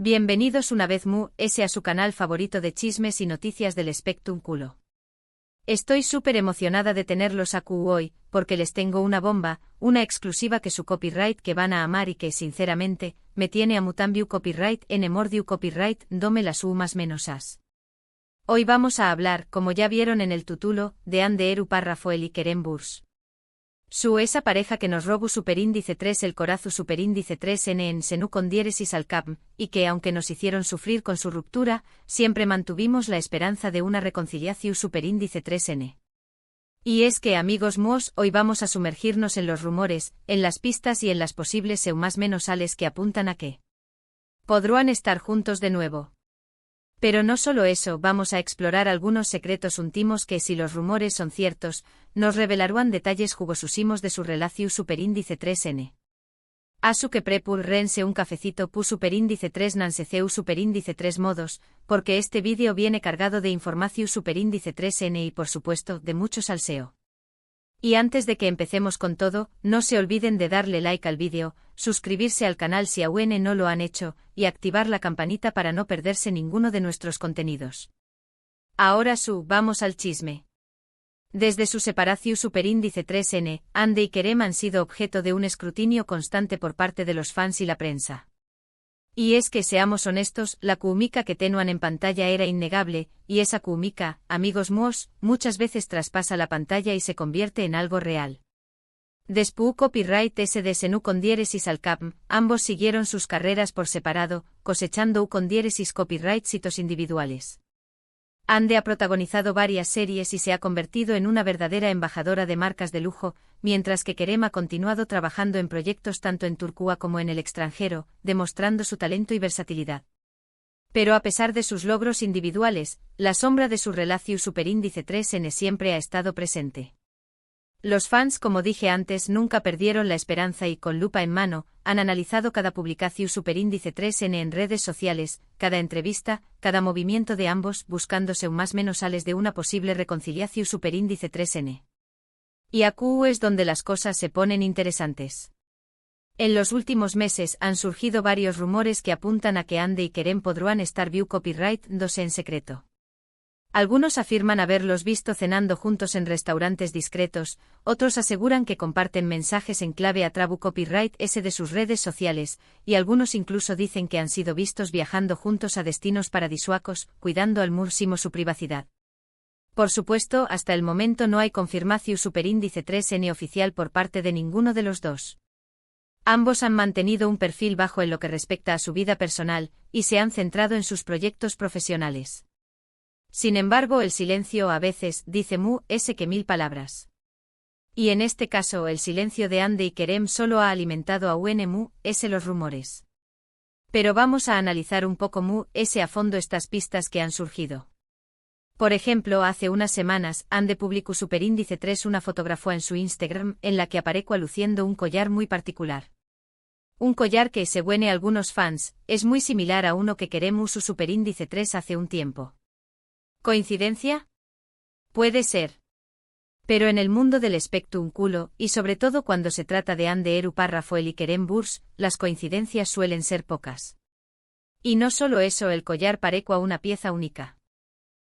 Bienvenidos una vez a su canal favorito de chismes y noticias del espectáculo. Estoy súper emocionada de tenerlos aquí hoy, porque les tengo una bomba, una exclusiva que su copyright que van a amar y que sinceramente, me tiene a mutambiu copyright en emordiu copyright dome las más menos as. Hoy vamos a hablar, como ya vieron en el título, de Ande Eru Parrafoel y Kerem Burs. Esa pareja que nos robu superíndice 3 el corazu superíndice 3n en Senú con diéresis al cap, y que aunque nos hicieron sufrir con su ruptura, siempre mantuvimos la esperanza de una reconciliación superíndice 3n. Y es que amigos hoy vamos a sumergirnos en los rumores, en las pistas y en las posibles más menos ales que apuntan a que podrán estar juntos de nuevo. Pero no solo eso, vamos a explorar algunos secretos íntimos que, si los rumores son ciertos, nos revelarán detalles jugosusimos de su relación superíndice 3n. Asu que prepur rense un cafecito pu superíndice 3 nanseceu superíndice 3 modos, porque este vídeo viene cargado de información superíndice 3n y por supuesto, de mucho salseo. Y antes de que empecemos con todo, no se olviden de darle like al vídeo, suscribirse al canal si aún no lo han hecho, y activar la campanita para no perderse ninguno de nuestros contenidos. Ahora vamos al chisme. Desde su separación superíndice 3n, Ande y Kerem han sido objeto de un escrutinio constante por parte de los fans y la prensa. Y es que seamos honestos, la química que tenuan en pantalla era innegable, y esa química, amigos muchas veces traspasa la pantalla y se convierte en algo real. Después copyright de Senú con diéresis al cap, ambos siguieron sus carreras por separado, cosechando con diéresis copyright hitos individuales. Ande ha protagonizado varias series y se ha convertido en una verdadera embajadora de marcas de lujo, mientras que Kerem ha continuado trabajando en proyectos tanto en Turquía como en el extranjero, demostrando su talento y versatilidad. Pero a pesar de sus logros individuales, la sombra de su relación superíndice 3n siempre ha estado presente. Los fans, como dije antes, nunca perdieron la esperanza y, con lupa en mano, han analizado cada publicación superíndice 3n en redes sociales, cada entrevista, cada movimiento de ambos, buscándose un más menos ales de una posible reconciliación superíndice 3n. Y aquí es donde las cosas se ponen interesantes. En los últimos meses han surgido varios rumores que apuntan a que Ande y Kerem podrán estar view copyright en secreto. Algunos afirman haberlos visto cenando juntos en restaurantes discretos, otros aseguran que comparten mensajes en clave a trabu copyright de sus redes sociales, y algunos incluso dicen que han sido vistos viajando juntos a destinos paradisuacos, cuidando al máximo su privacidad. Por supuesto, hasta el momento no hay confirmación superíndice 3n oficial por parte de ninguno de los dos. Ambos han mantenido un perfil bajo en lo que respecta a su vida personal, y se han centrado en sus proyectos profesionales. Sin embargo, el silencio a veces, dice que 1000 palabras. Y en este caso, el silencio de Ande y Kerem solo ha alimentado a los rumores. Pero vamos a analizar un poco a fondo estas pistas que han surgido. Por ejemplo, hace unas semanas, Ande publicó superíndice 3 una fotografía en su Instagram en la que apareció luciendo un collar muy particular. Un collar que, según algunos fans, es muy similar a uno que Kerem usó superíndice 3 hace un tiempo. ¿Coincidencia? Puede ser. Pero en el mundo del espectáculo, y sobre todo cuando se trata de Ande Eru Parrafoel y Kerem Burs, las coincidencias suelen ser pocas. Y no solo eso, el collar pareció una pieza única.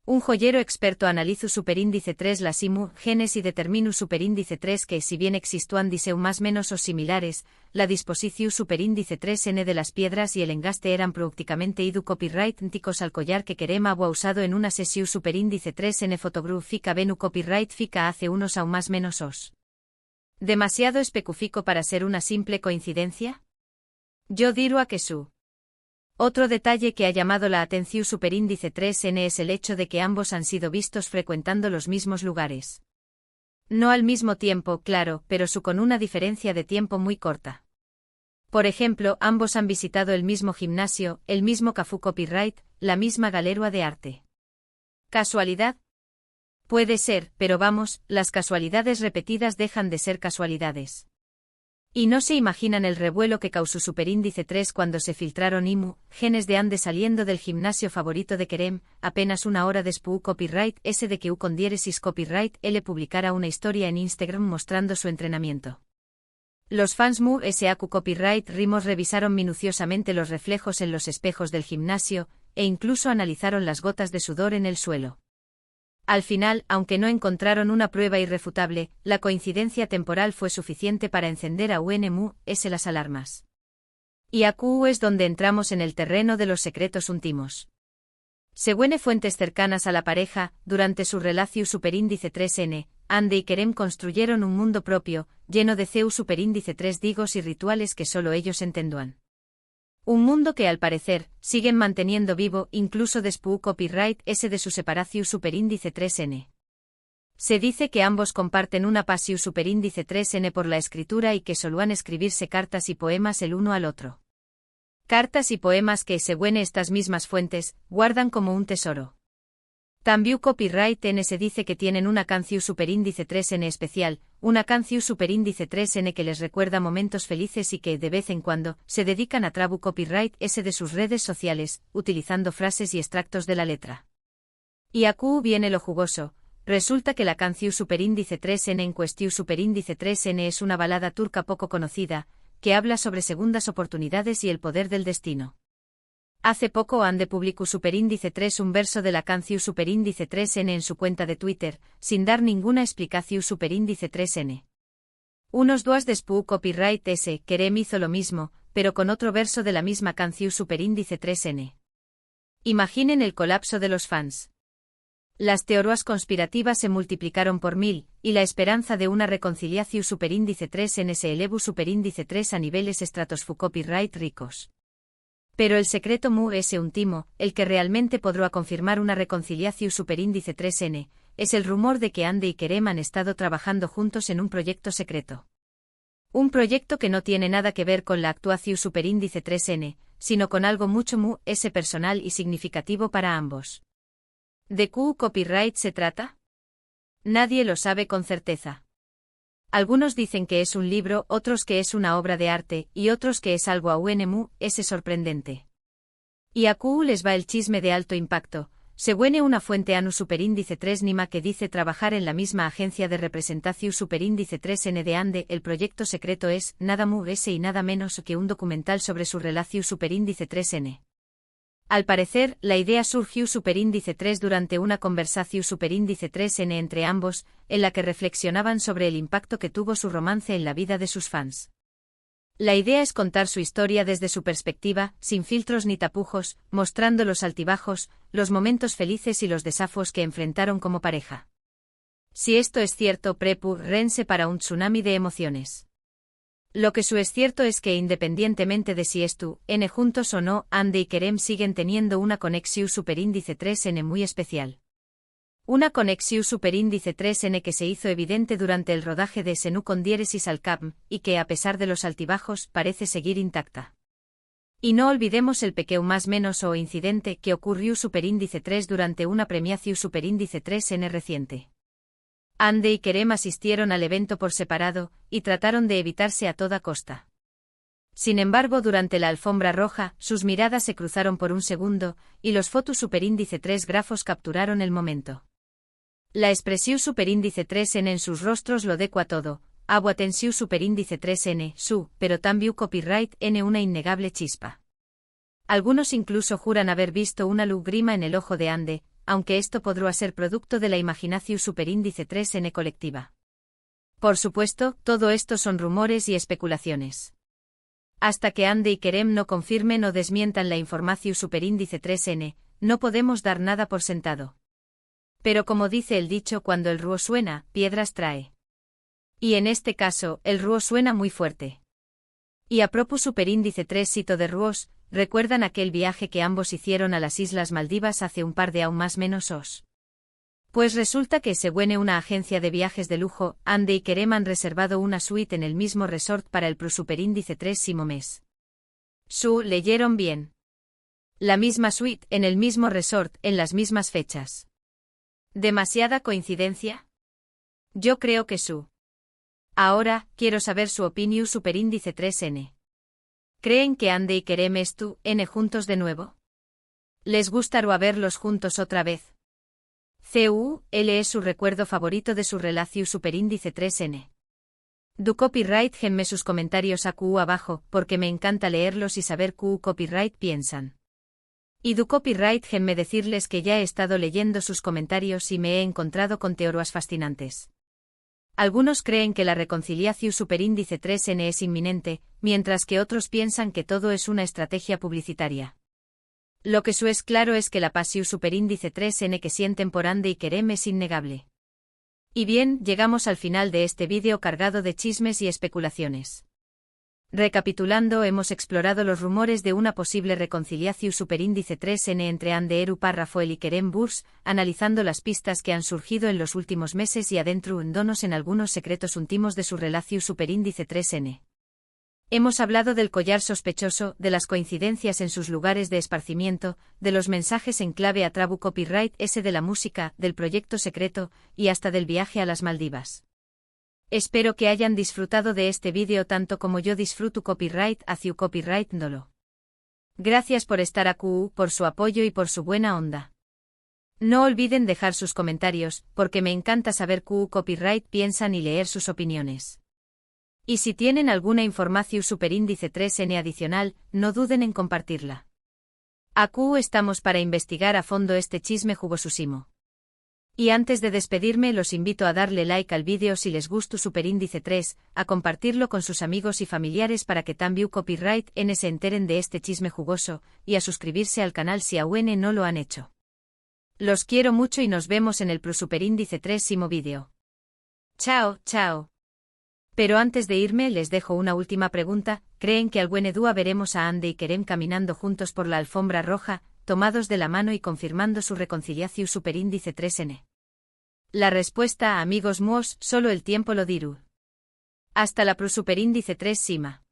Un joyero experto analizó superíndice 3 la genes y determinó superíndice 3 que, si bien existúan diseu más menos o similares, la disposición superíndice 3n de las piedras y el engaste eran prácticamente idu copyright ticos al collar que Kerem ha usado en una sesión superíndice 3n fotográfica venu copyright fica hace unos aún más menos os. ¿Demasiado específico para ser una simple coincidencia? Yo diría a que su. Otro detalle que ha llamado la atención superíndice 3n es el hecho de que ambos han sido vistos frecuentando los mismos lugares. No al mismo tiempo, claro, pero con una diferencia de tiempo muy corta. Por ejemplo, ambos han visitado el mismo gimnasio, el mismo cafú copyright, la misma galerua de arte. ¿Casualidad? Puede ser, pero vamos, las casualidades repetidas dejan de ser casualidades. Y no se imaginan el revuelo que causó superíndice 3 cuando se filtraron genes de Ande saliendo del gimnasio favorito de Kerem, apenas una hora después copyright de que con diéresis copyright publicara una historia en Instagram mostrando su entrenamiento. Los fans Mu SAQ Copyright Rimos revisaron minuciosamente los reflejos en los espejos del gimnasio, e incluso analizaron las gotas de sudor en el suelo. Al final, aunque no encontraron una prueba irrefutable, la coincidencia temporal fue suficiente para encender a UNMU las alarmas. Y aquí es donde entramos en el terreno de los secretos íntimos. Según fuentes cercanas a la pareja, durante su relación superíndice 3N, Ande y Kerem construyeron un mundo propio, lleno de CU superíndice 3 digos y rituales que solo ellos entendían. Un mundo que al parecer, siguen manteniendo vivo incluso después copyright de su separación superíndice 3N. Se dice que ambos comparten una pasión superíndice 3N por la escritura y que solían escribirse cartas y poemas el uno al otro. Cartas y poemas que, según estas mismas fuentes, guardan como un tesoro. También copyright N se dice que tienen una canción superíndice 3N especial, una canción superíndice 3N que les recuerda momentos felices y que, de vez en cuando, se dedican a trabu copyright de sus redes sociales, utilizando frases y extractos de la letra. Y aquí viene lo jugoso. Resulta que la canción superíndice 3N en cuestión superíndice 3N es una balada turca poco conocida, que habla sobre segundas oportunidades y el poder del destino. Hace poco Ande publicó superíndice 3 un verso de la canción superíndice 3N en su cuenta de Twitter, sin dar ninguna explicación superíndice 3N. Unos días después copyright Kerem hizo lo mismo, pero con otro verso de la misma canción superíndice 3N. Imaginen el colapso de los fans. Las teorías conspirativas se multiplicaron por 1000, y la esperanza de una reconciliación superíndice 3N se elevó superíndice 3 a niveles estratosfu copyright ricos. Pero el secreto Mu último, el que realmente podrá confirmar una reconciliación superíndice 3N, es el rumor de que Ande y Kerem han estado trabajando juntos en un proyecto secreto. Un proyecto que no tiene nada que ver con la actuación superíndice 3N, sino con algo mucho Mu personal y significativo para ambos. ¿De qué copyright se trata? Nadie lo sabe con certeza. Algunos dicen que es un libro, otros que es una obra de arte, y otros que es algo a UNMU, sorprendente. Y a Q les va el chisme de alto impacto. Según una fuente ANU superíndice 3 Nima que dice trabajar en la misma agencia de representación superíndice 3N de Ande, el proyecto secreto es, nada mu y nada menos que un documental sobre su relación superíndice 3N. Al parecer, la idea surgió superíndice 3 durante una conversación superíndice 3N entre ambos, en la que reflexionaban sobre el impacto que tuvo su romance en la vida de sus fans. La idea es contar su historia desde su perspectiva, sin filtros ni tapujos, mostrando los altibajos, los momentos felices y los desafíos que enfrentaron como pareja. Si esto es cierto, prepárense para un tsunami de emociones. Lo que es cierto es que independientemente de si N juntos o no, Ande y Kerem siguen teniendo una conexión superíndice 3N muy especial. Una conexión superíndice 3N que se hizo evidente durante el rodaje de Senu con diéresis al Capm, y que a pesar de los altibajos parece seguir intacta. Y no olvidemos el pequeño más menos o incidente que ocurrió superíndice 3 durante una premiación superíndice 3N reciente. Ande y Kerem asistieron al evento por separado, y trataron de evitarse a toda costa. Sin embargo, durante la alfombra roja, sus miradas se cruzaron por un segundo, y los fotos superíndice 3 grafos capturaron el momento. La expresión superíndice 3N en sus rostros lo decua todo, agua tensión superíndice 3N, pero también copyright N una innegable chispa. Algunos incluso juran haber visto una lágrima en el ojo de Ande, aunque esto podrá ser producto de la imaginación superíndice 3N colectiva. Por supuesto, todo esto son rumores y especulaciones. Hasta que Ande y Kerem no confirmen o desmientan la información superíndice 3N, no podemos dar nada por sentado. Pero como dice el dicho, cuando el río suena, piedras trae. Y en este caso, el río suena muy fuerte. Y a propos superíndice 3 cito de ríos, ¿recuerdan aquel viaje que ambos hicieron a las Islas Maldivas hace un par de aún más menos os? Pues resulta que según una agencia de viajes de lujo, Ande y Kerem han reservado una suite en el mismo resort para el superíndice 3 mes. ¿Leyeron bien? La misma suite, en el mismo resort, en las mismas fechas. ¿Demasiada coincidencia? Yo creo que Ahora, quiero saber su opinión superíndice 3N. ¿Creen que Ande y Kerem N juntos de nuevo? ¿Les gustaría verlos juntos otra vez? ¿Él es su recuerdo favorito de su relación superíndice 3N? Du copyright genme sus comentarios a QU abajo, porque me encanta leerlos y saber QU copyright piensan. Y du copyright genme decirles que ya he estado leyendo sus comentarios y me he encontrado con teorías fascinantes. Algunos creen que la reconciliación superíndice 3n es inminente, mientras que otros piensan que todo es una estrategia publicitaria. Lo que es claro es que la pasión superíndice 3n que sienten por Ande y Kerem es innegable. Y bien, llegamos al final de este vídeo cargado de chismes y especulaciones. Recapitulando, hemos explorado los rumores de una posible reconciliación superíndice 3n entre Ande Eru Rafael y Kerem Burs, analizando las pistas que han surgido en los últimos meses y adentrándonos en algunos secretos íntimos de su relación superíndice 3n. Hemos hablado del collar sospechoso, de las coincidencias en sus lugares de esparcimiento, de los mensajes en clave a Trabu Copyright S de la música, del proyecto secreto, y hasta del viaje a las Maldivas. Espero que hayan disfrutado de este vídeo tanto como yo disfruto copyright hacia copyright Ndolo. Gracias por estar aquí, por su apoyo y por su buena onda. No olviden dejar sus comentarios, porque me encanta saber QU copyright piensan y leer sus opiniones. Y si tienen alguna información superíndice 3n adicional, no duden en compartirla. Aquí estamos para investigar a fondo este chisme jugosísimo. Y antes de despedirme los invito a darle like al vídeo si les gusta superíndice 3, a compartirlo con sus amigos y familiares para que también copyright N se enteren de este chisme jugoso, y a suscribirse al canal si aún no lo han hecho. Los quiero mucho y nos vemos en el superíndice 3º vídeo. Chao, chao. Pero antes de irme les dejo una última pregunta, ¿creen que algún día veremos a Ande y Kerem caminando juntos por la alfombra roja, tomados de la mano y confirmando su reconciliación superíndice 3n? La respuesta, amigos míos, solo el tiempo lo dirá. Hasta la superíndice 3 Sima.